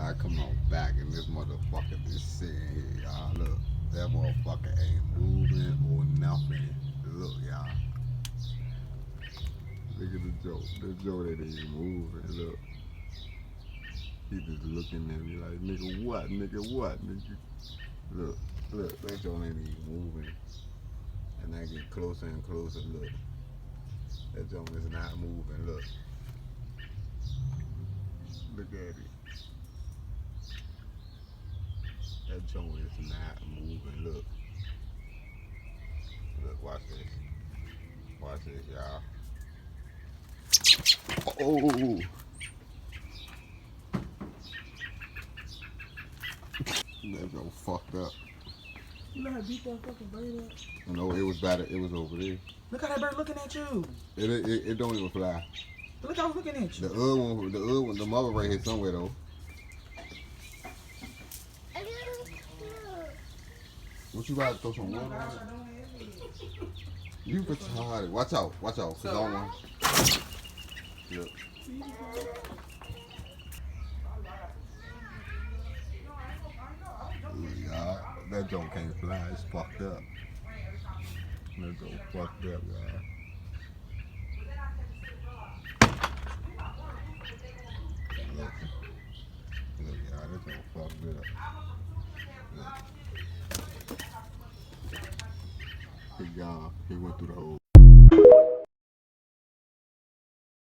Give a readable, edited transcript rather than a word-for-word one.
y'all, come on back and this motherfucker just sitting here, y'all. Look, that motherfucker ain't moving or nothing. Look, y'all. Look at the joke. The joke that ain't moving. Look. He just looking at me like, nigga, what? Nigga, what? Nigga. Look, look, that joke ain't even moving. And I get closer and closer. Look. That joke is not moving. Look. Look at it. That joint is not moving. Look. Look, watch this. Watch this, y'all. Oh! That joint fucked up. You know how to beat that fucking bird up? No, it was better. It was over there. Look how that bird looking at you. It don't even fly. Look how I was looking at you. The other one, the mother right here somewhere though. What you about to throw some water on it? You retarded. Watch out, cause I don't want. Yep. Ooh, y'all, that joke can't fly. It's fucked up. That joke fucked up, y'all. Look, y'all, that joke fucked up. Look. He gone. He went through the whole.